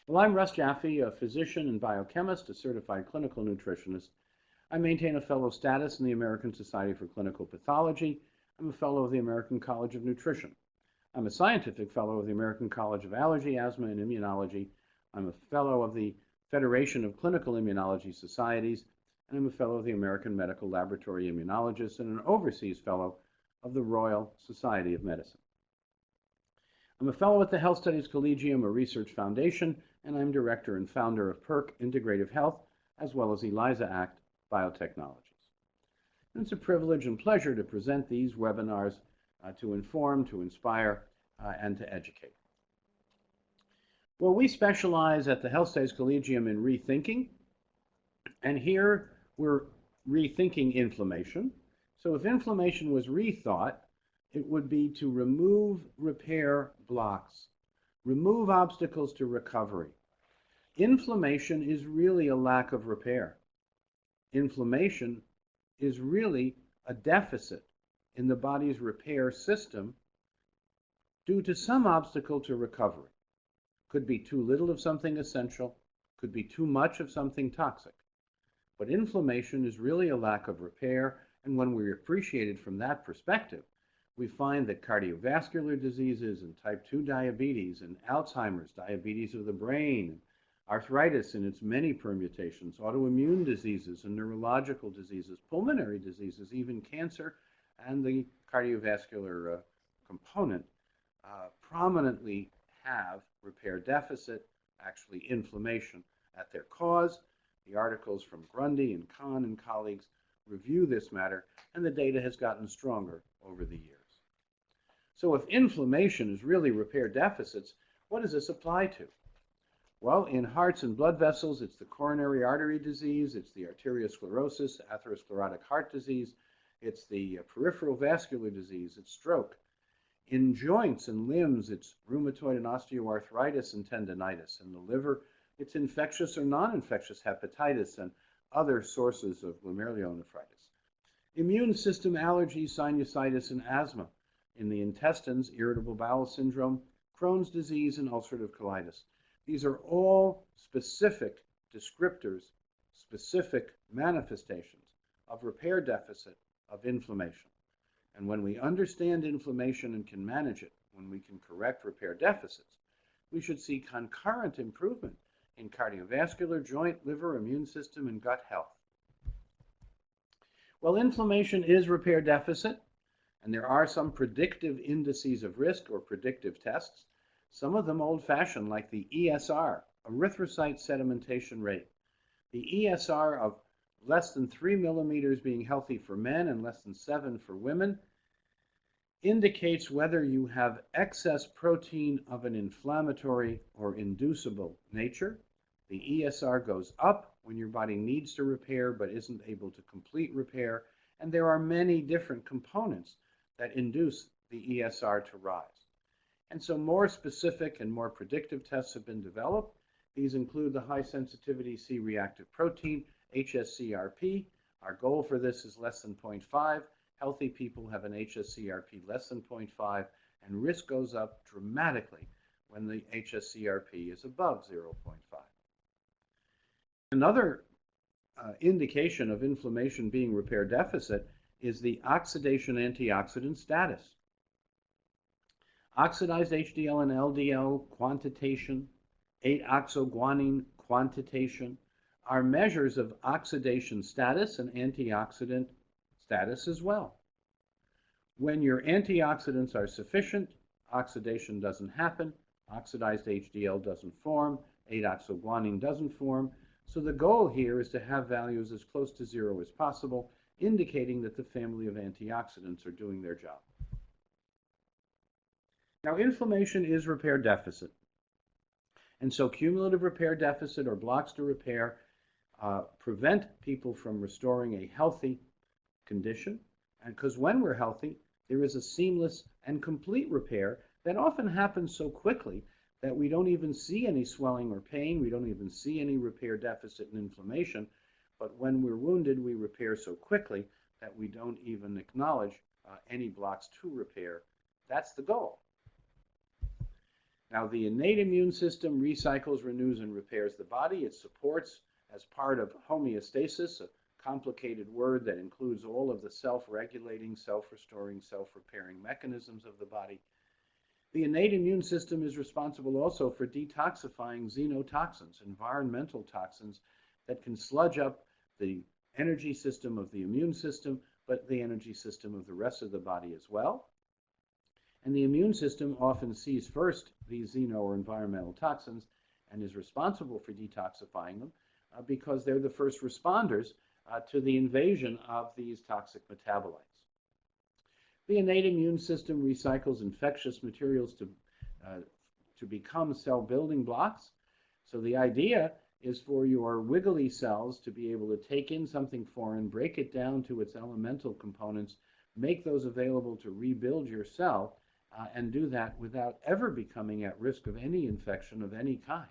Well, I'm Russ Jaffe, a physician and biochemist, a certified clinical nutritionist. I maintain a fellow status in the American Society for Clinical Pathology. I'm a fellow of the American College of Nutrition. I'm a scientific fellow of the American College of Allergy, Asthma, and Immunology. I'm a fellow of the Federation of Clinical Immunology Societies, and I'm a fellow of the American Medical Laboratory Immunologists and an overseas fellow of the Royal Society of Medicine. I'm a fellow at the Health Studies Collegium, a research foundation, and I'm director and founder of PERQUE Integrative Health, as well as ELISA Act Biotechnologies. And it's a privilege and pleasure to present these webinars to inform, to inspire, and to educate. Well, we specialize at the Health Studies Collegium in rethinking, and here we're rethinking inflammation. So if inflammation was rethought, it would be to remove repair blocks, remove obstacles to recovery. Inflammation is really a lack of repair. Inflammation is really a deficit in the body's repair system due to some obstacle to recovery. Could be too little of something essential, could be too much of something toxic. But inflammation is really a lack of repair, and when we appreciate it from that perspective, we find that cardiovascular diseases and type 2 diabetes and Alzheimer's, diabetes of the brain, arthritis in its many permutations, autoimmune diseases and neurological diseases, pulmonary diseases, even cancer, and the cardiovascular component prominently have repair deficit, actually inflammation at their cause. The articles from Grundy and Kahn and colleagues review this matter, and the data has gotten stronger over the years. So if inflammation is really repair deficits, what does this apply to? Well, in hearts and blood vessels, it's the coronary artery disease, it's the arteriosclerosis, atherosclerotic heart disease, it's the peripheral vascular disease, it's stroke. In joints and limbs, it's rheumatoid and osteoarthritis and tendinitis. In the liver, it's infectious or non-infectious hepatitis and other sources of glomerulonephritis. Immune system allergies, sinusitis, and asthma. In the intestines, irritable bowel syndrome, Crohn's disease, and ulcerative colitis. These are all specific descriptors, specific manifestations of repair deficit of inflammation. And when we understand inflammation and can manage it, when we can correct repair deficits, we should see concurrent improvement in cardiovascular, joint, liver, immune system, and gut health. Well, inflammation is repair deficit, and there are some predictive indices of risk or predictive tests, some of them old-fashioned, like the ESR, erythrocyte sedimentation rate. The ESR of less than 3 millimeters being healthy for men and less than 7 for women indicates whether you have excess protein of an inflammatory or inducible nature. The ESR goes up when your body needs to repair but isn't able to complete repair, and there are many different components that induce the ESR to rise. And so more specific and more predictive tests have been developed. These include the high sensitivity C-reactive protein, HSCRP. Our goal for this is less than 0.5. Healthy people have an HSCRP less than 0.5, and risk goes up dramatically when the HSCRP is above 0.5. Another indication of inflammation being repair deficit is the oxidation antioxidant status. Oxidized HDL and LDL quantitation, 8-oxoguanine quantitation are measures of oxidation status and antioxidant status as well. When your antioxidants are sufficient, oxidation doesn't happen, oxidized HDL doesn't form, 8-oxoguanine doesn't form. So the goal here is to have values as close to 0 as possible, indicating that the family of antioxidants are doing their job. Now, inflammation is repair deficit. And so cumulative repair deficit or blocks to repair prevent people from restoring a healthy condition. And because when we're healthy, there is a seamless and complete repair that often happens so quickly that we don't even see any swelling or pain. We don't even see any repair deficit and inflammation. But when we're wounded, we repair so quickly that we don't even acknowledge any blocks to repair. That's the goal. Now, the innate immune system recycles, renews, and repairs the body. It supports, as part of homeostasis, a complicated word that includes all of the self-regulating, self-restoring, self-repairing mechanisms of the body. The innate immune system is responsible also for detoxifying xenotoxins, environmental toxins that can sludge up the energy system of the immune system, but the energy system of the rest of the body as well. And the immune system often sees first these xeno or environmental toxins and is responsible for detoxifying them because they're the first responders to the invasion of these toxic metabolites. The innate immune system recycles infectious materials to become cell building blocks. So the idea is for your wiggly cells to be able to take in something foreign, break it down to its elemental components, make those available to rebuild your cell, and do that without ever becoming at risk of any infection of any kind.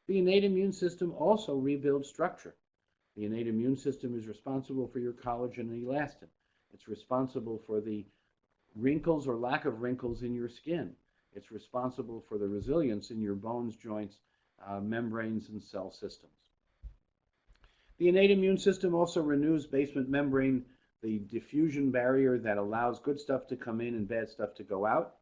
The innate immune system also rebuilds structure. The innate immune system is responsible for your collagen and elastin. It's responsible for the wrinkles or lack of wrinkles in your skin. It's responsible for the resilience in your bones, joints, membranes, and cell systems. The innate immune system also renews basement membrane, the diffusion barrier that allows good stuff to come in and bad stuff to go out.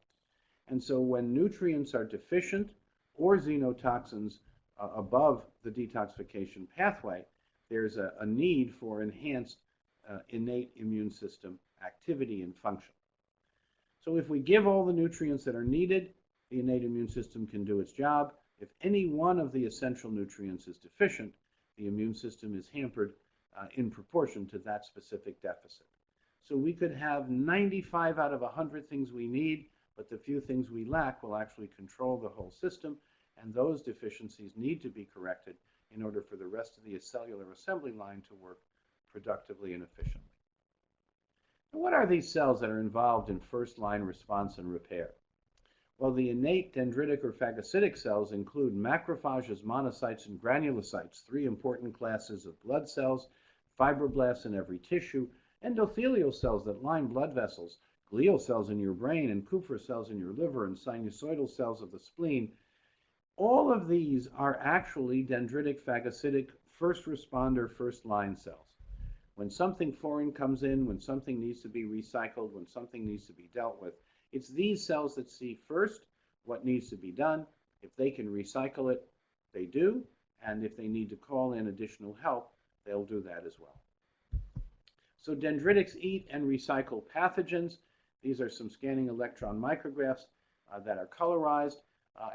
And so when nutrients are deficient or xenotoxins above the detoxification pathway, there's a need for enhanced innate immune system activity and function. So if we give all the nutrients that are needed, the innate immune system can do its job. If any one of the essential nutrients is deficient, the immune system is hampered in proportion to that specific deficit. So we could have 95 out of 100 things we need, but the few things we lack will actually control the whole system, and those deficiencies need to be corrected in order for the rest of the cellular assembly line to work productively and efficiently. Now, what are these cells that are involved in first-line response and repair? Well, the innate dendritic or phagocytic cells include macrophages, monocytes, and granulocytes, three important classes of blood cells, fibroblasts in every tissue, endothelial cells that line blood vessels, glial cells in your brain, and Kupffer cells in your liver, and sinusoidal cells of the spleen. All of these are actually dendritic, phagocytic, first responder, first line cells. When something foreign comes in, when something needs to be recycled, when something needs to be dealt with, it's these cells that see first what needs to be done. If they can recycle it, they do, and if they need to call in additional help, they'll do that as well. So dendritics eat and recycle pathogens. These are some scanning electron micrographs that are colorized,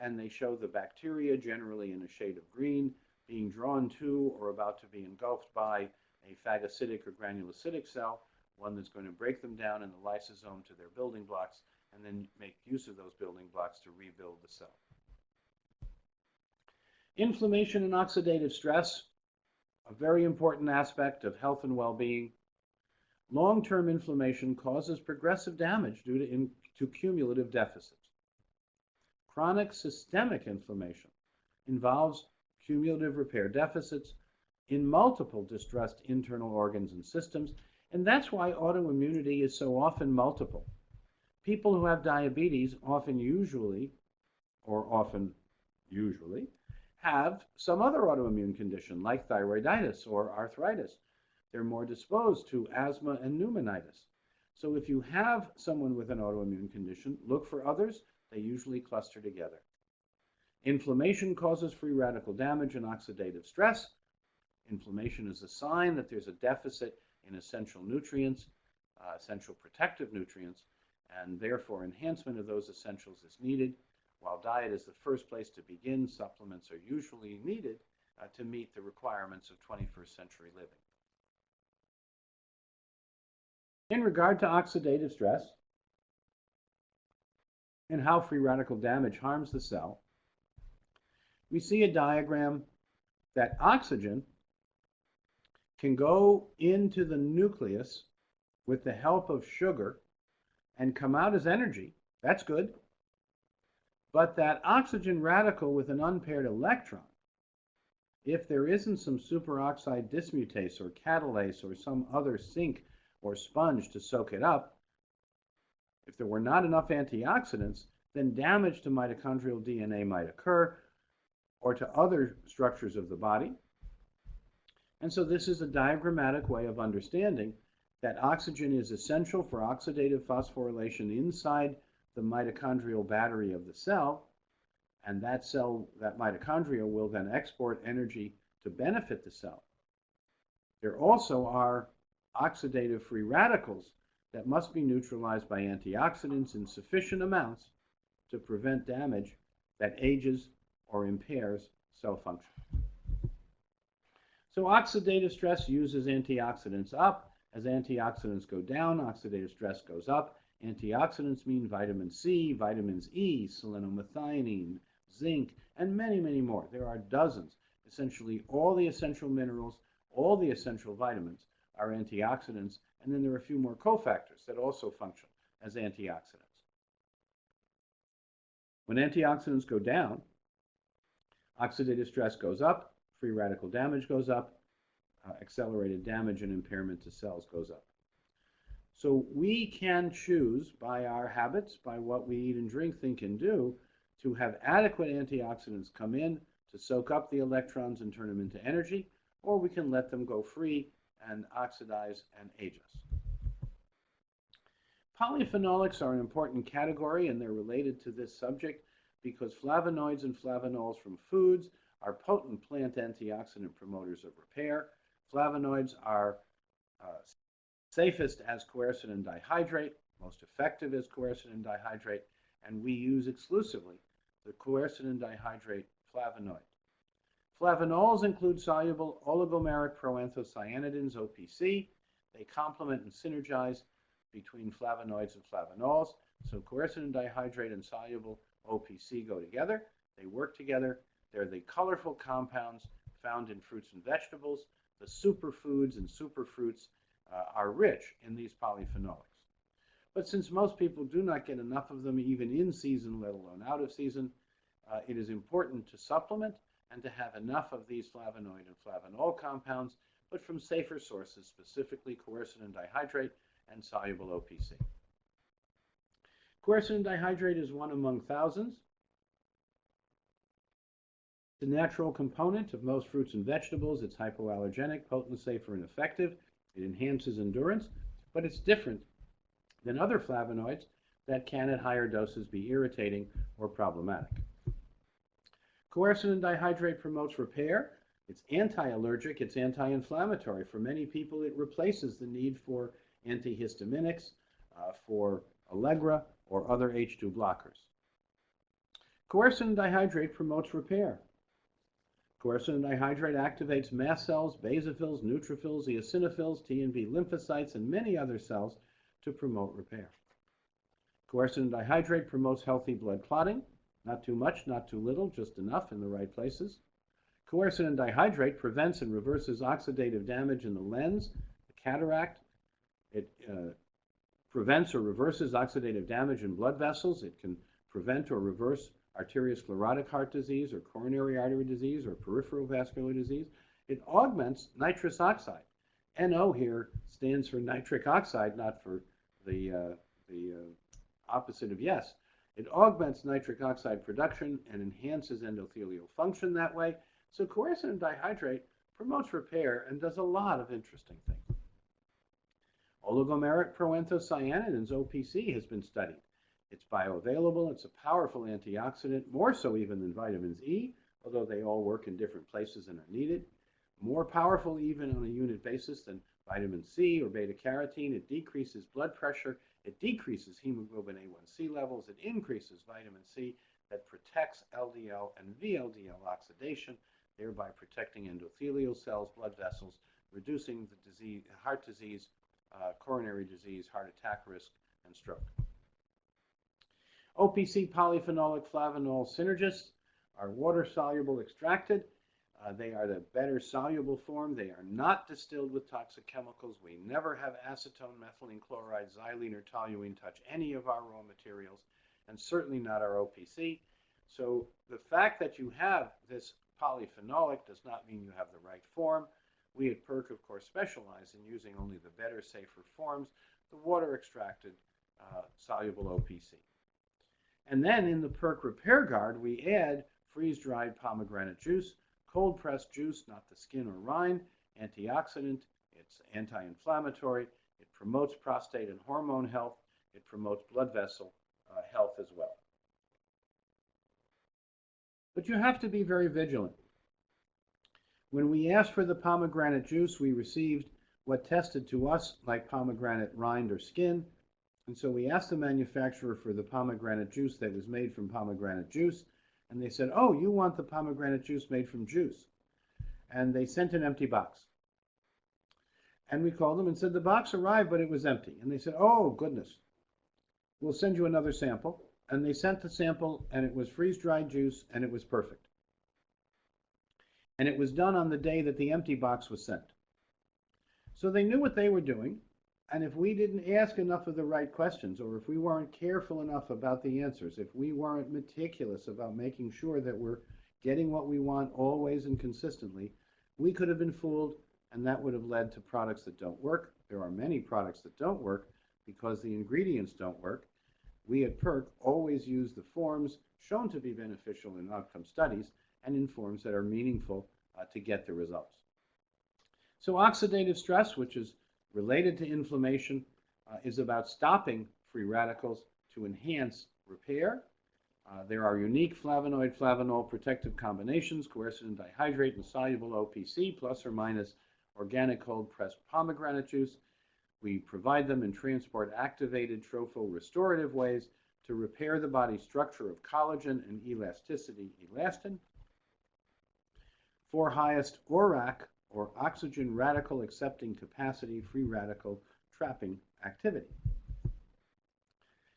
and they show the bacteria, generally in a shade of green, being drawn to or about to be engulfed by a phagocytic or granulocytic cell, one that's going to break them down in the lysosome to their building blocks, and then make use of those building blocks to rebuild the cell. Inflammation and oxidative stress, a very important aspect of health and well-being. Long-term inflammation causes progressive damage due to cumulative deficits. Chronic systemic inflammation involves cumulative repair deficits in multiple distressed internal organs and systems, and that's why autoimmunity is so often multiple. People who have diabetes often usually have some other autoimmune condition like thyroiditis or arthritis. They're more disposed to asthma and pneumonitis. So if you have someone with an autoimmune condition, look for others. They usually cluster together. Inflammation causes free radical damage and oxidative stress. Inflammation is a sign that there's a deficit in essential nutrients, essential protective nutrients, and therefore enhancement of those essentials is needed. While diet is the first place to begin, supplements are usually needed to meet the requirements of 21st century living. In regard to oxidative stress and how free radical damage harms the cell, we see a diagram that oxygen can go into the nucleus with the help of sugar and come out as energy. That's good. But that oxygen radical with an unpaired electron, if there isn't some superoxide dismutase or catalase or some other sink or sponge to soak it up, if there were not enough antioxidants, then damage to mitochondrial DNA might occur or to other structures of the body. And so this is a diagrammatic way of understanding that oxygen is essential for oxidative phosphorylation inside the mitochondrial battery of the cell, and that cell, that mitochondria, will then export energy to benefit the cell. There also are oxidative free radicals that must be neutralized by antioxidants in sufficient amounts to prevent damage that ages or impairs cell function. So oxidative stress uses antioxidants up. As antioxidants go down, oxidative stress goes up. Antioxidants mean vitamin C, vitamins E, selenomethionine, zinc, and many, many more. There are dozens. Essentially all the essential minerals, all the essential vitamins are antioxidants, and then there are a few more cofactors that also function as antioxidants. When antioxidants go down, oxidative stress goes up, free radical damage goes up, accelerated damage and impairment to cells goes up. So we can choose by our habits, by what we eat and drink, think, and do, to have adequate antioxidants come in to soak up the electrons and turn them into energy, or we can let them go free and oxidize and age us. Polyphenolics are an important category, and they're related to this subject because flavonoids and flavanols from foods are potent plant antioxidant promoters of repair. Flavonoids are safest as quercetin dihydrate, most effective as quercetin dihydrate, and we use exclusively the quercetin dihydrate flavonoid. Flavonols include soluble oligomeric proanthocyanidins, OPC. They complement and synergize between flavonoids and flavanols. So quercetin dihydrate and soluble OPC go together. They work together. They're the colorful compounds found in fruits and vegetables. The superfoods and superfruits are rich in these polyphenolics. But since most people do not get enough of them even in season, let alone out of season, it is important to supplement and to have enough of these flavonoid and flavanol compounds, but from safer sources, specifically quercetin dihydrate and soluble OPC. Quercetin dihydrate is one among thousands. It's a natural component of most fruits and vegetables. It's hypoallergenic, potent, safer, and effective. It enhances endurance, but it's different than other flavonoids that can at higher doses be irritating or problematic. Quercetin dihydrate promotes repair. It's anti-allergic, it's anti-inflammatory. For many people, it replaces the need for antihistaminics, for Allegra, or other H2 blockers. Quercetin dihydrate promotes repair. Quercetin dihydrate activates mast cells, basophils, neutrophils, eosinophils, T and B lymphocytes, and many other cells to promote repair. Quercetin dihydrate promotes healthy blood clotting. Not too much, not too little, just enough in the right places. Quercetin dihydrate prevents and reverses oxidative damage in the lens, the cataract. It prevents or reverses oxidative damage in blood vessels. It can prevent or reverse arteriosclerotic heart disease or coronary artery disease or peripheral vascular disease. It augments nitrous oxide. NO here stands for nitric oxide, not for the opposite of yes. It augments nitric oxide production and enhances endothelial function that way. So quercetin dihydrate promotes repair and does a lot of interesting things. Oligomeric proanthocyanidins, OPC, has been studied. It's bioavailable. It's a powerful antioxidant, more so even than vitamins E, although they all work in different places and are needed. More powerful even on a unit basis than vitamin C or beta-carotene. It decreases blood pressure. It decreases hemoglobin A1C levels. It increases vitamin C that protects LDL and VLDL oxidation, thereby protecting endothelial cells, blood vessels, reducing the disease, heart disease, coronary disease, heart attack risk, and stroke. OPC polyphenolic flavanol synergists are water-soluble extracted. They are the better soluble form. They are not distilled with toxic chemicals. We never have acetone, methylene chloride, xylene, or toluene touch any of our raw materials, and certainly not our OPC. So the fact that you have this polyphenolic does not mean you have the right form. We at PERQUE, of course, specialize in using only the better, safer forms, the water-extracted soluble OPC. And then in the PERQUE Repair Guard, we add freeze-dried pomegranate juice, cold-pressed juice, not the skin or rind, antioxidant, it's anti-inflammatory, it promotes prostate and hormone health, it promotes blood vessel health as well. But you have to be very vigilant. When we asked for the pomegranate juice, we received what tested to us like pomegranate rind or skin. And so we asked the manufacturer for the pomegranate juice that was made from pomegranate juice. And they said, oh, you want the pomegranate juice made from juice. And they sent an empty box. And we called them and said, the box arrived, but it was empty. And they said, oh, goodness. We'll send you another sample. And they sent the sample, and it was freeze-dried juice, and it was perfect. And it was done on the day that the empty box was sent. So they knew what they were doing, and if we didn't ask enough of the right questions, or if we weren't careful enough about the answers, if we weren't meticulous about making sure that we're getting what we want always and consistently, we could have been fooled, and that would have led to products that don't work. There are many products that don't work because the ingredients don't work. We at PERQUE always use the forms shown to be beneficial in outcome studies and in forms that are meaningful to get the results. So oxidative stress, which is related to inflammation, is about stopping free radicals to enhance repair. There are unique flavonoid-flavanol protective combinations, quercetin dihydrate and soluble OPC, plus or minus organic cold-pressed pomegranate juice. We provide them in transport-activated tropho-restorative ways to repair the body's structure of collagen and elasticity elastin. For highest ORAC, or oxygen radical accepting capacity, free radical trapping activity.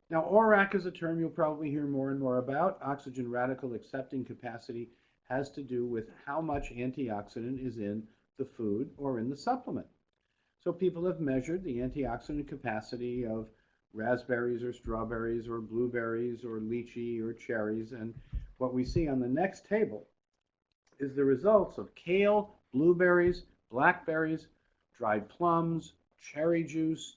Now, ORAC is a term you'll probably hear more and more about. Oxygen radical accepting capacity has to do with how much antioxidant is in the food or in the supplement. So people have measured the antioxidant capacity of raspberries or strawberries or blueberries or lychee or cherries, and what we see on the next table is the results of kale, blueberries, blackberries, dried plums, cherry juice,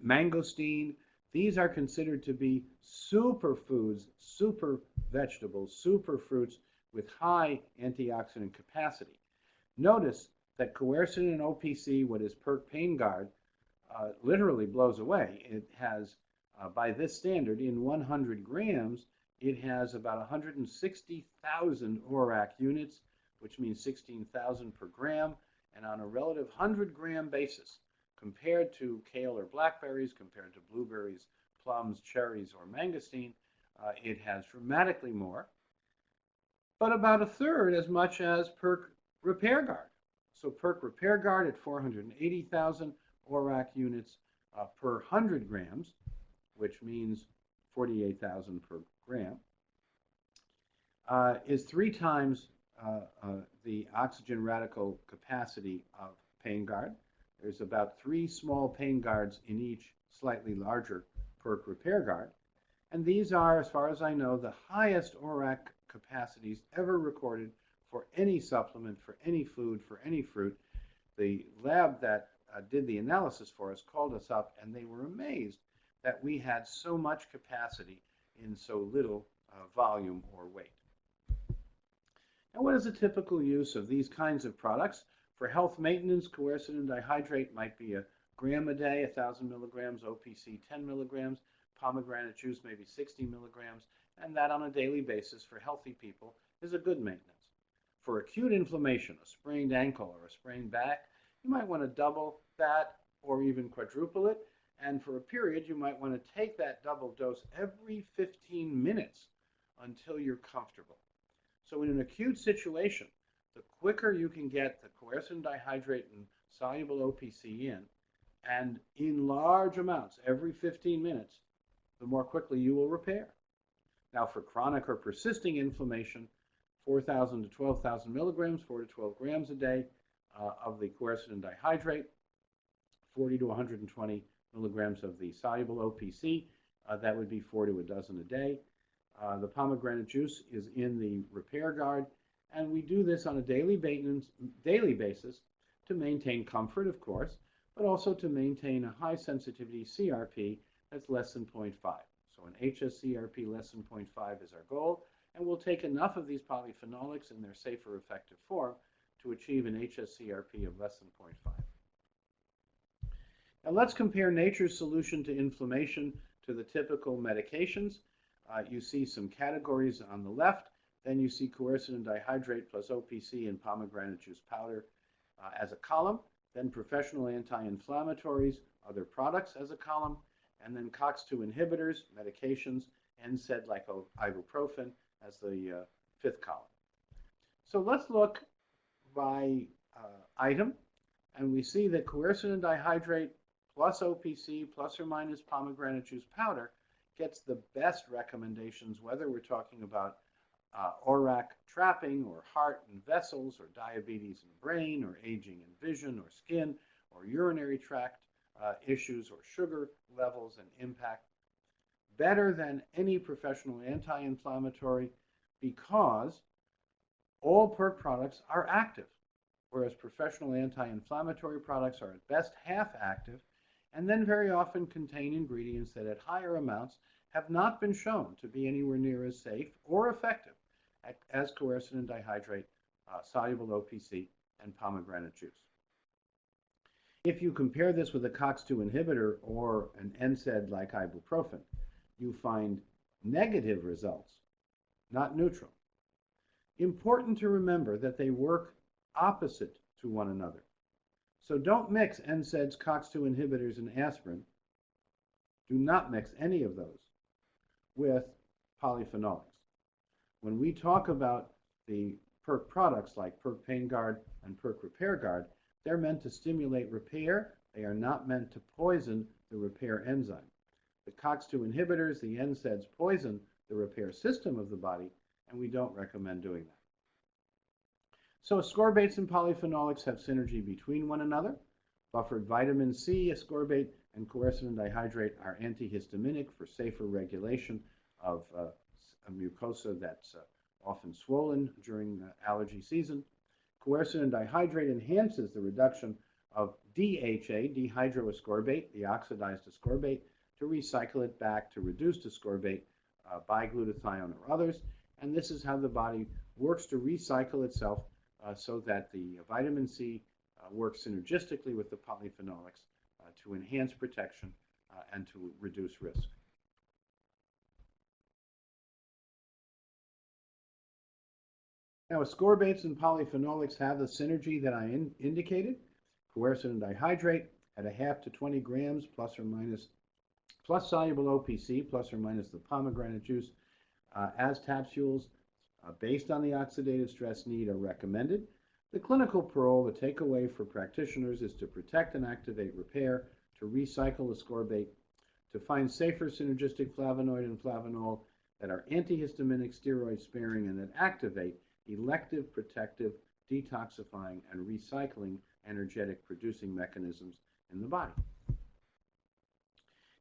mangosteen. These are considered to be superfoods, super vegetables, super fruits with high antioxidant capacity. Notice that quercetin and OPC, what is PERQUE Pain Guard, literally blows away. It has, by this standard, in 100 grams, it has about 160,000 ORAC units, which means 16,000 per gram, and on a relative 100-gram basis, compared to kale or blackberries, compared to blueberries, plums, cherries, or mangosteen, it has dramatically more, but about a third as much as PERQUE Repair Guard. So PERQUE Repair Guard at 480,000 ORAC units per 100 grams, which means 48,000 per gram, is 3 times the oxygen radical capacity of Pain Guard. There's about 3 small Pain Guards in each slightly larger PERQUE Repair Guard. And these are, as far as I know, the highest ORAC capacities ever recorded for any supplement, for any food, for any fruit. The lab that did the analysis for us called us up, and they were amazed that we had so much capacity in so little volume or weight. Now, what is a typical use of these kinds of products? For health maintenance, quercetin dihydrate might be a gram a day, 1,000 milligrams, OPC 10 milligrams, pomegranate juice maybe 60 milligrams, and that on a daily basis for healthy people is a good maintenance. For acute inflammation, a sprained ankle or a sprained back, you might want to double that or even quadruple it, and for a period you might want to take that double dose every 15 minutes until you're comfortable. So in an acute situation, the quicker you can get the quercetin dihydrate and soluble OPC in, and in large amounts every 15 minutes, the more quickly you will repair. Now for chronic or persisting inflammation, 4,000 to 12,000 milligrams, 4 to 12 grams a day of the quercetin dihydrate, 40 to 120 milligrams of the soluble OPC, that would be 4 to a dozen a day. The pomegranate juice is in the Repair Guard, and we do this on a daily basis to maintain comfort, of course, but also to maintain a high sensitivity CRP that's less than 0.5. So an HSCRP less than 0.5 is our goal, and we'll take enough of these polyphenolics in their safer, effective form to achieve an HSCRP of less than 0.5. Now let's compare nature's solution to inflammation to the typical medications. You see some categories on the left. Then you see quercetin dihydrate plus OPC and pomegranate juice powder as a column. Then professional anti-inflammatories, other products as a column. And then COX-2 inhibitors, medications, NSAID like ibuprofen as the fifth column. So let's look by item. And we see that quercetin dihydrate plus OPC plus or minus pomegranate juice powder gets the best recommendations, whether we're talking about ORAC trapping or heart and vessels or diabetes and brain or aging and vision or skin or urinary tract issues or sugar levels and impact, better than any professional anti-inflammatory, because all PERQUE products are active, whereas professional anti-inflammatory products are at best half active and then very often contain ingredients that at higher amounts have not been shown to be anywhere near as safe or effective as quercetin dihydrate, soluble OPC, and pomegranate juice. If you compare this with a COX-2 inhibitor or an NSAID like ibuprofen, you find negative results, not neutral. Important to remember that they work opposite to one another. So don't mix NSAIDs, COX-2 inhibitors, and aspirin. Do not mix any of those with polyphenolics. When we talk about the PERQUE products like PERQUE Pain Guard and PERQUE Repair Guard, they're meant to stimulate repair. They are not meant to poison the repair enzyme. The COX-2 inhibitors, the NSAIDs, poison the repair system of the body, and we don't recommend doing that. So ascorbates and polyphenolics have synergy between one another. Buffered vitamin C, ascorbate, and quercetin dihydrate are antihistaminic for safer regulation of a mucosa that's often swollen during allergy season. Quercetin dihydrate enhances the reduction of DHA, dihydroascorbate, the oxidized ascorbate, to recycle it back to reduced ascorbate by glutathione or others. And this is how the body works to recycle itself so that the vitamin C works synergistically with the polyphenolics to enhance protection and to reduce risk. Now, ascorbates and polyphenolics have the synergy that I indicated. Quercetin dihydrate at a half to 20 grams plus or minus, plus soluble OPC plus or minus the pomegranate juice as capsules based on the oxidative stress need are recommended. The clinical parole, the takeaway for practitioners, is to protect and activate repair, to recycle ascorbate, to find safer synergistic flavonoid and flavonol that are antihistaminic, steroid sparing, and that activate elective, protective, detoxifying, and recycling energetic producing mechanisms in the body.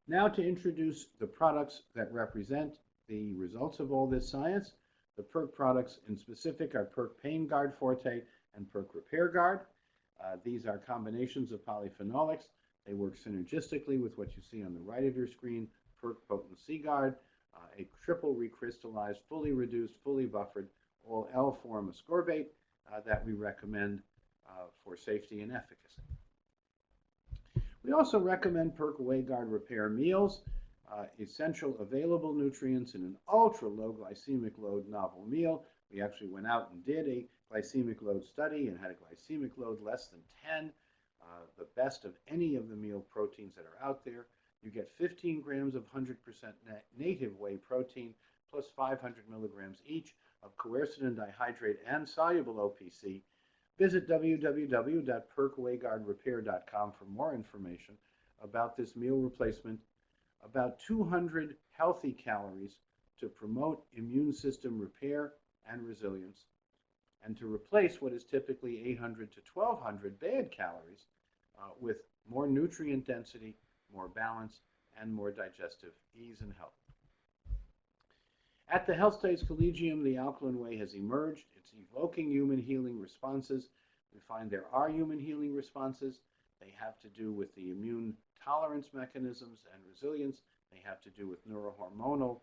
Now to introduce the products that represent the results of all this science. The PERQUE products in specific are PERQUE Pain Guard Forte and PERQUE Repair Guard. These are combinations of polyphenolics. They work synergistically with what you see on the right of your screen, PERQUE Potency Guard, a triple recrystallized, fully reduced, fully buffered, all L-form ascorbate that we recommend for safety and efficacy. We also recommend PERQUE Whey Guard Repair meals, essential available nutrients in an ultra-low glycemic load novel meal. We actually went out and did a glycemic load study and had a glycemic load less than 10, the best of any of the meal proteins that are out there. You get 15 grams of 100% native whey protein plus 500 milligrams each of quercetin dihydrate and soluble OPC. Visit www.perquewayguardrepair.com for more information about this meal replacement. About 200 healthy calories to promote immune system repair and resilience, and to replace what is typically 800 to 1200 bad calories with more nutrient density, more balance, and more digestive ease and health. At the Health Studies Collegium, the Alkaline Way has emerged. It's evoking human healing responses. We find there are human healing responses. They have to do with the immune tolerance mechanisms and resilience. They have to do with neurohormonal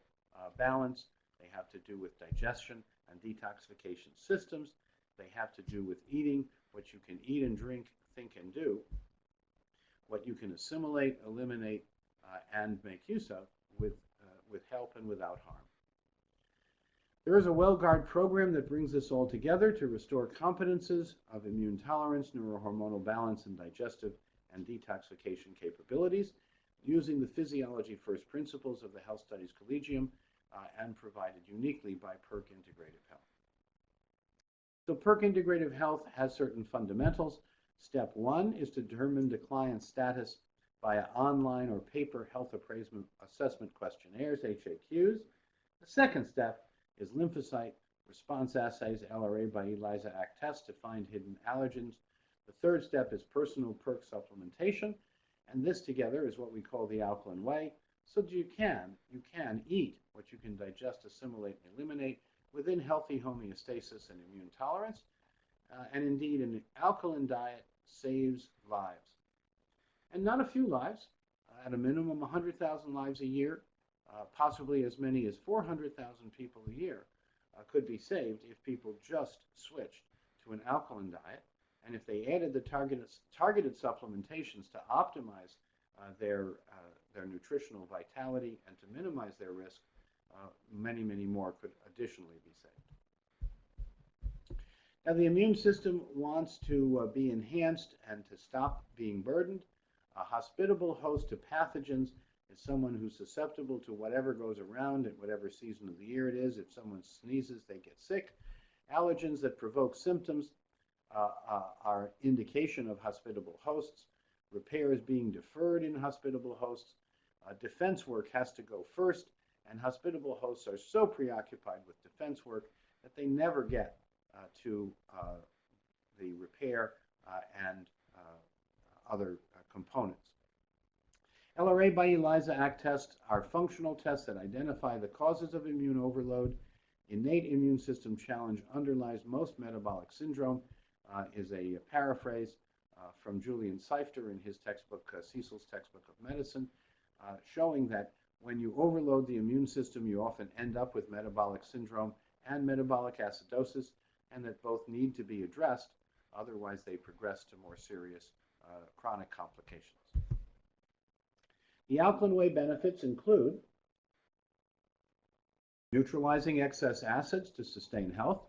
balance. They have to do with digestion and detoxification systems. They have to do with eating, what you can eat and drink, think and do, what you can assimilate, eliminate, and make use of with help and without harm. There is a well-guarded program that brings this all together to restore competences of immune tolerance, neurohormonal balance, and digestive and detoxification capabilities using the physiology first principles of the Health Studies Collegium and provided uniquely by PERQUE Integrative Health. So PERQUE Integrative Health has certain fundamentals. Step 1 is to determine the client's status via online or paper health appraisal assessment questionnaires, HAQs. The second step is lymphocyte response assays, LRA by ELISA ACT tests to find hidden allergens. The third step is personal PERQUE supplementation, and this together is what we call the Alkaline Way, so that you can eat what you can digest, assimilate, and eliminate within healthy homeostasis and immune tolerance. And indeed, an alkaline diet saves lives. And not a few lives, at a minimum 100,000 lives a year, possibly as many as 400,000 people a year could be saved if people just switched to an alkaline diet. And if they added the targeted supplementations to optimize their nutritional vitality and to minimize their risk, many, many more could additionally be saved. Now, the immune system wants to be enhanced and to stop being burdened. A hospitable host to pathogens is someone who's susceptible to whatever goes around at whatever season of the year it is. If someone sneezes, they get sick. Allergens that provoke symptoms are indication of hospitable hosts. Repair is being deferred in hospitable hosts. Defense work has to go first, and hospitable hosts are so preoccupied with defense work that they never get to the repair and other components. LRA by ELISA ACT tests are functional tests that identify the causes of immune overload. Innate immune system challenge underlies most metabolic syndrome is a paraphrase from Julian Seifter in his textbook, Cecil's Textbook of Medicine, showing that when you overload the immune system, you often end up with metabolic syndrome and metabolic acidosis, and that both need to be addressed, otherwise they progress to more serious chronic complications. The Alkaline Way benefits include neutralizing excess acids to sustain health.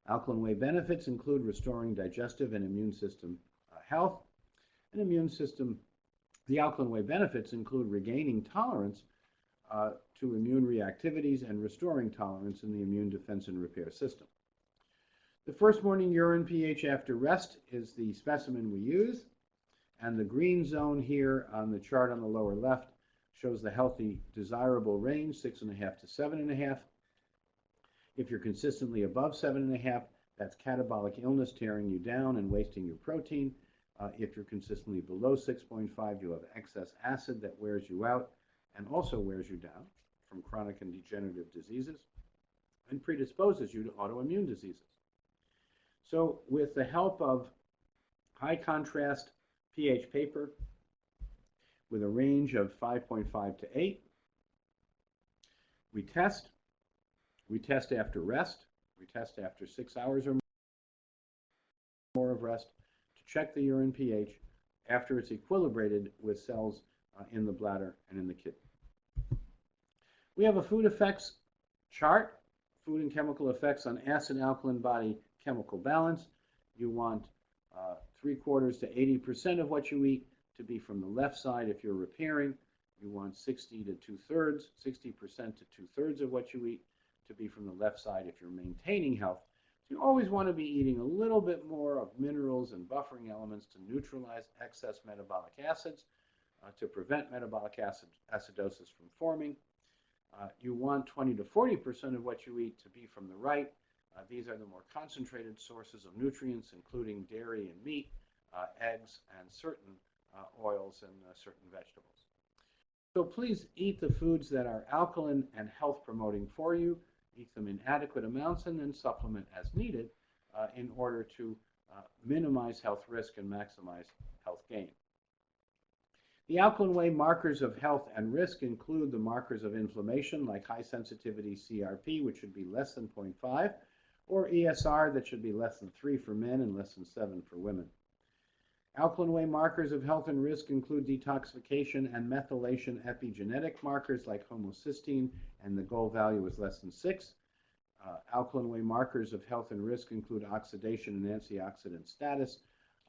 Alkaline Way benefits include restoring digestive and immune system health. And the Alkaline Way benefits include regaining tolerance to immune reactivities and restoring tolerance in the immune defense and repair system. The first morning urine pH after rest is the specimen we use, and the green zone here on the chart on the lower left shows the healthy desirable range, 6.5 to 7.5. If you're consistently above 7.5, that's catabolic illness tearing you down and wasting your protein. If you're consistently below 6.5, you have excess acid that wears you out and also wears you down from chronic and degenerative diseases and predisposes you to autoimmune diseases. So with the help of high contrast pH paper with a range of 5.5 to 8, we test after rest. We test after 6 hours or more of rest to check the urine pH after it's equilibrated with cells in the bladder and in the kidney. We have a food effects chart, food and chemical effects on acid-alkaline body chemical balance. You want 3/4 to 80% of what you eat to be from the left side if you're repairing. You want 60 to 2/3, 60% to 2/3 of what you eat to be from the left side if you're maintaining health. So you always want to be eating a little bit more of minerals and buffering elements to neutralize excess metabolic acids, to prevent metabolic acidosis from forming. You want 20 to 40% of what you eat to be from the right. These are the more concentrated sources of nutrients, including dairy and meat, eggs, and certain oils and certain vegetables. So please eat the foods that are alkaline and health promoting for you. Eat them in adequate amounts and then supplement as needed in order to minimize health risk and maximize health gain. The Alkaline Way markers of health and risk include the markers of inflammation, like high sensitivity CRP, which should be less than 0.5, or ESR, that should be less than 3 for men and less than 7 for women. Alkaline Way markers of health and risk include detoxification and methylation epigenetic markers like homocysteine, and the goal value is less than 6. Alkaline Way markers of health and risk include oxidation and antioxidant status.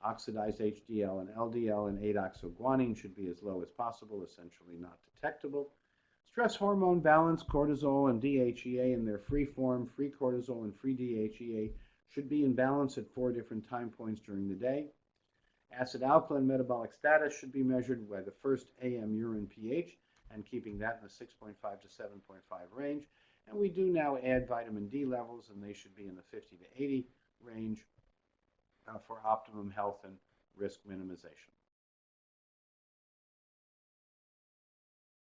Oxidized HDL and LDL and 8-oxoguanine should be as low as possible, essentially not detectable. Stress hormone balance, cortisol and DHEA in their free form, free cortisol and free DHEA, should be in balance at 4 different time points during the day. Acid-alkaline metabolic status should be measured by the first AM urine pH and keeping that in the 6.5 to 7.5 range. And we do now add vitamin D levels, and they should be in the 50 to 80 range for optimum health and risk minimization.